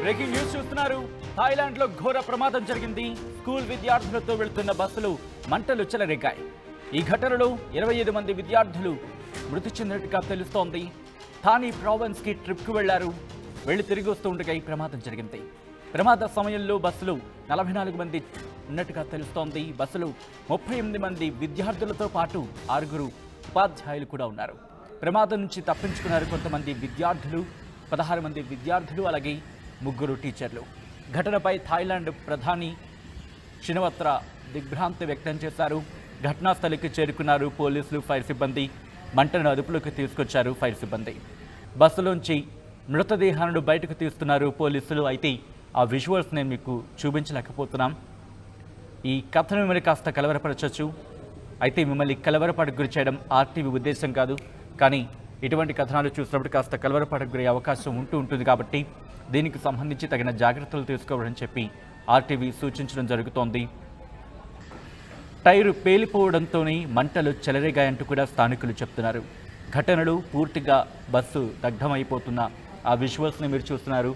Breaking news చూస్తున్నారు. Thailand లో ఘోర ప్రమాదం జరిగింది. స్కూల్ విద్యార్థులతో వెళ్తున్న బస్సులు మంటలు చెలరేగాయి. ఈ ఘటనలో 25 మంది విద్యార్థులు మృతి చెందినట్టుగా తెలుస్తోంది. థానీ ప్రావిన్స్ కి ట్రిప్ కు వెళ్లారు. వెళ్లి తిరిగి వస్తూ ఉండగా ఈ ప్రమాదం జరిగింది. ప్రమాద సమయంలో బస్సులు 44 మంది ఉన్నట్టుగా తెలుస్తోంది. బస్సులు 38 మంది విద్యార్థులతో పాటు 6 ఉపాధ్యాయులు కూడా ఉన్నారు. ప్రమాదం నుంచి తప్పించుకున్నారు కొంతమంది విద్యార్థులు, 16 మంది విద్యార్థులు, అలాగే 3 టీచర్లు. ఘటనపై థాయిలాండ్ ప్రధాని షినవత్ర దిగ్భ్రాంతి వ్యక్తం చేశారు. ఘటనా స్థలికి చేరుకున్నారు పోలీసులు, ఫైర్ సిబ్బంది. మంటను అదుపులోకి తీసుకొచ్చారు ఫైర్ సిబ్బంది. బస్సులోంచి మృతదేహాలను బయటకు తీస్తున్నారు పోలీసులు. అయితే ఆ విజువల్స్ నేను మీకు చూపించలేకపోతున్నాం. ఈ కథను మిమ్మల్ని కాస్త కలవరపరచవచ్చు. అయితే మిమ్మల్ని కలవరపాటుకు గురి చేయడం ఆర్టీవీ ఉద్దేశం కాదు. కానీ ఇటువంటి కథనాలు చూసినప్పుడు కాస్త కలవరపాటుకు గురయ్యే అవకాశం ఉంటుంది కాబట్టి దీనికి సంబంధించి తగిన జాగ్రత్తలు తీసుకోవాలని చెప్పి ఆర్టీవీ సూచించడం జరుగుతోంది. టైరు పేలిపోవడంతోనే మంటలు చెలరేగాయంటూ కూడా స్థానికులు చెప్తున్నారు. ఘటనలు పూర్తిగా బస్సు దగ్ధమైపోతున్న ఆ విజువల్స్ని మీరు చూస్తున్నారు.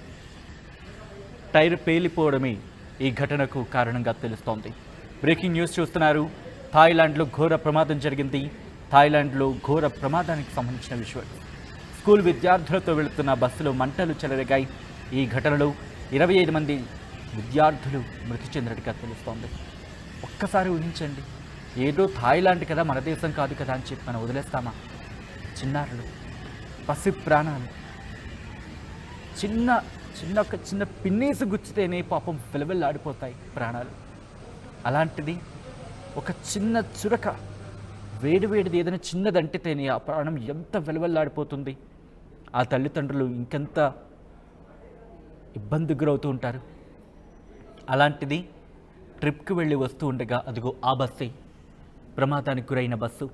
టైర్ పేలిపోవడమే ఈ ఘటనకు కారణంగా తెలుస్తోంది. బ్రేకింగ్ న్యూస్ చూస్తున్నారు. థాయిలాండ్లో ఘోర ప్రమాదం జరిగింది. థాయిలాండ్లో ఘోర ప్రమాదానికి సంబంధించిన విజువల్. స్కూల్ విద్యార్థులతో వెళుతున్న బస్సులో మంటలు చెలరేగాయి. ఈ ఘటనలో 25 మంది విద్యార్థులు మృతి చెందినట్టుగా తెలుస్తోంది. ఒక్కసారి ఊహించండి, ఏదో థాయిలాండ్ కదా, మన దేశం కాదు కదా అని చెప్పి మనం వదిలేస్తామా? చిన్నారులు, పసి ప్రాణాలు, చిన్న పిన్నేసి గుచ్చితేనే పాపం విలవిల్లాడిపోతాయి ప్రాణాలు. అలాంటిది ఒక చిన్న చురక, వేడివేడిది ఏదైనా చిన్నదంటితేనే ఆ ప్రాణం ఎంత విలవిల్లాడిపోతుంది. ఆ తల్లిదండ్రులు ఇంకెంత ఇబ్బంది గురవుతూ ఉంటారు. అలాంటిది ట్రిప్కి వెళ్ళి వస్తూ ఉండగా అదిగో ఆ బస్సే ప్రమాదానికి గురైన బస్సు.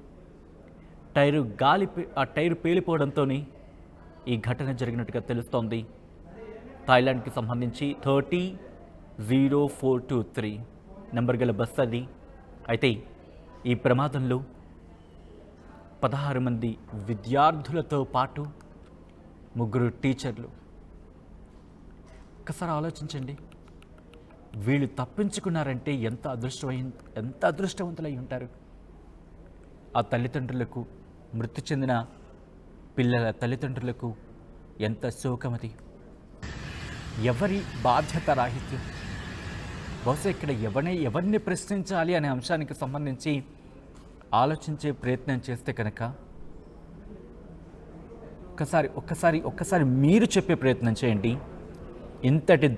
టైరు పేలిపోవడంతో ఈ ఘటన జరిగినట్టుగా తెలుస్తోంది. థాయిలాండ్కి సంబంధించి 300423 నెంబర్ గల బస్సు అది. అయితే ఈ ప్రమాదంలో 16 మంది విద్యార్థులతో పాటు 3 టీచర్లు. ఒక్కసారి ఆలోచించండి, వీళ్ళు తప్పించుకున్నారంటే ఎంత అదృష్టవంతులై ఉంటారు. ఆ తల్లిదండ్రులకు, మృతి చెందిన పిల్లల తల్లిదండ్రులకు ఎంత శోకమది. ఎవరి బాధ్యత రాహిత్యం. బహుశా ఇక్కడ ఎవరిని ప్రశ్నించాలి అనే అంశానికి సంబంధించి ఆలోచించే ప్రయత్నం చేస్తే కనుక ఒక్కసారి మీరు చెప్పే ప్రయత్నం చేయండి. ఇంతటి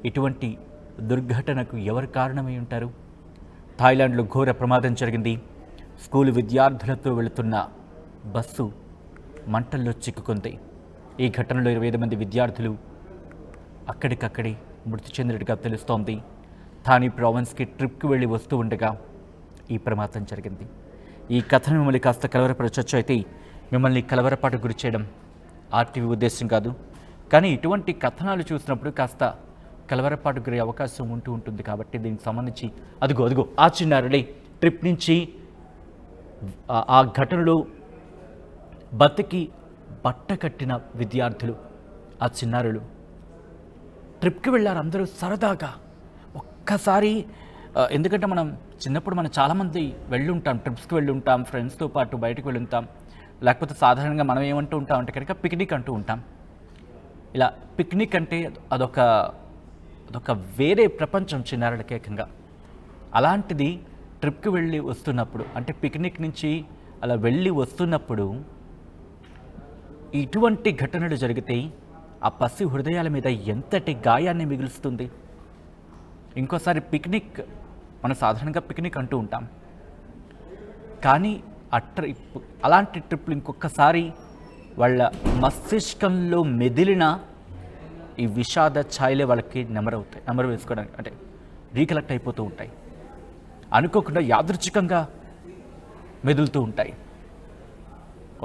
ఇటువంటి దుర్ఘటనకు ఎవరు కారణమై ఉంటారు? థాయిలాండ్లో ఘోర ప్రమాదం జరిగింది. స్కూలు విద్యార్థులతో వెళుతున్న బస్సు మంటల్లో చిక్కుకుంది. ఈ ఘటనలో 25 మంది విద్యార్థులు అక్కడికక్కడే మృతి చెందినట్టుగా తెలుస్తోంది. థానీ ప్రావిన్స్కి ట్రిప్కి వెళ్ళి వస్తూ ఉండగా ఈ ప్రమాదం జరిగింది. ఈ కథను మిమ్మల్ని కాస్త కలవరపరచవచ్చు. అయితే మిమ్మల్ని కలవరపాటు గురి చేయడం ఆర్టీవీ ఉద్దేశం కాదు. కానీ ఇటువంటి కథనాలు చూసినప్పుడు కాస్త కలవరపాటు గురే అవకాశం ఉంటుంది కాబట్టి దీనికి సంబంధించి అదిగో ఆ చిన్నారులే ట్రిప్ నుంచి ఆ ఘటనలో బతికి బట్ట కట్టిన విద్యార్థులు, ఆ చిన్నారులు ట్రిప్కి వెళ్ళారు. అందరూ సరదాగా ఒక్కసారి, ఎందుకంటే మనం చిన్నప్పుడు చాలామంది వెళ్ళుంటాం, ట్రిప్స్కి వెళ్ళుంటాం, ఫ్రెండ్స్తో పాటు బయటకు వెళ్ళుంటాం. లేకపోతే సాధారణంగా మనం ఏమంటూ ఉంటాం అంటే కనుక పిక్నిక్ అంటూ ఉంటాం. ఇలా పిక్నిక్ అంటే అదొక వేరే ప్రపంచం చిన్నారులకి ఏకంగా. అలాంటిది ట్రిప్కి వెళ్ళి వస్తున్నప్పుడు, అంటే పిక్నిక్ నుంచి అలా వెళ్ళి వస్తున్నప్పుడు ఇటువంటి ఘటనలు జరిగితే ఆ పసి హృదయాల మీద ఎంతటి గాయాన్ని మిగులుస్తుంది. ఇంకోసారి పిక్నిక్, మనం సాధారణంగా పిక్నిక్ అంటూ ఉంటాం, కానీ అలాంటి ట్రిప్లు ఇంకొకసారి వాళ్ళ మస్తిష్కంలో మెదిలిన ఈ విషాద ఛాయలే వాళ్ళకి నెమరు వేసుకోవడానికి, అంటే రీకలెక్ట్ అయిపోతూ ఉంటాయి. అనుకోకుండా యాదృచ్ఛికంగా మెదులుతూ ఉంటాయి.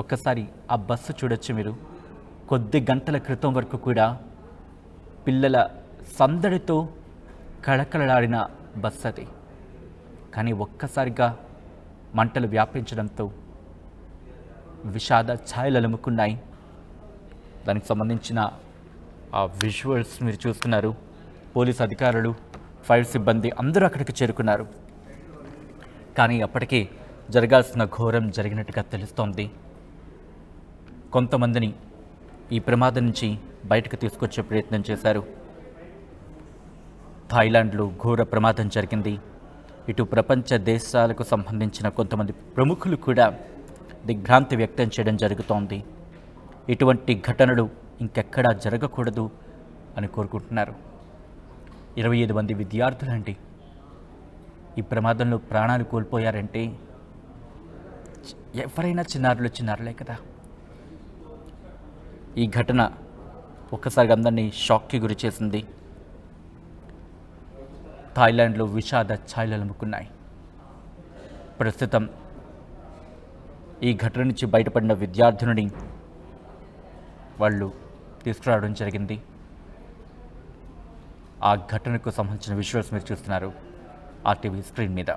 ఒక్కసారి ఆ బస్సు చూడొచ్చు మీరు. కొద్ది గంటల క్రితం వరకు కూడా పిల్లల సందడితో కళకళలాడిన బస్సు అది. కానీ ఒక్కసారిగా మంటలు వ్యాపించడంతో విషాద ఛాయలు అలుముకున్నాయి. దానికి సంబంధించిన ఆ విజువల్స్ మీరు చూస్తున్నారు. పోలీస్ అధికారులు, ఫైర్ సిబ్బంది అందరూ అక్కడికి చేరుకున్నారు. కానీ అప్పటికే జరగాల్సిన ఘోరం జరిగినట్టుగా తెలుస్తోంది. కొంతమందిని ఈ ప్రమాదం నుంచి బయటకు తీసుకొచ్చే ప్రయత్నం చేశారు. థాయిలాండ్లో ఘోర ప్రమాదం జరిగింది. ఇటు ప్రపంచ దేశాలకు సంబంధించిన కొంతమంది ప్రముఖులు కూడా దిగ్భ్రాంతి వ్యక్తం చేయడం జరుగుతోంది. ఇటువంటి ఘటనలు ఇంకెక్కడా జరగకూడదు అని కోరుకుంటున్నారు. 25 మంది విద్యార్థులండి ఈ ప్రమాదంలో ప్రాణాలు కోల్పోయారంటే ఎవరైనా చిన్నారులే కదా. ఈ ఘటన ఒక్కసారిగా అందరినీ షాక్కి గురి చేసింది. థాయిలాండ్లో విషాద ఛాయలు అలుముకున్నాయి. ప్రస్తుతం ఈ ఘటన నుంచి బయటపడిన విద్యార్థులని వాళ్ళు తీసుకురావడం జరిగింది. ఆ ఘటనకు సంబంధించిన విజువల్స్ మీరు చూస్తున్నారు RTV స్క్రీన్ మీద.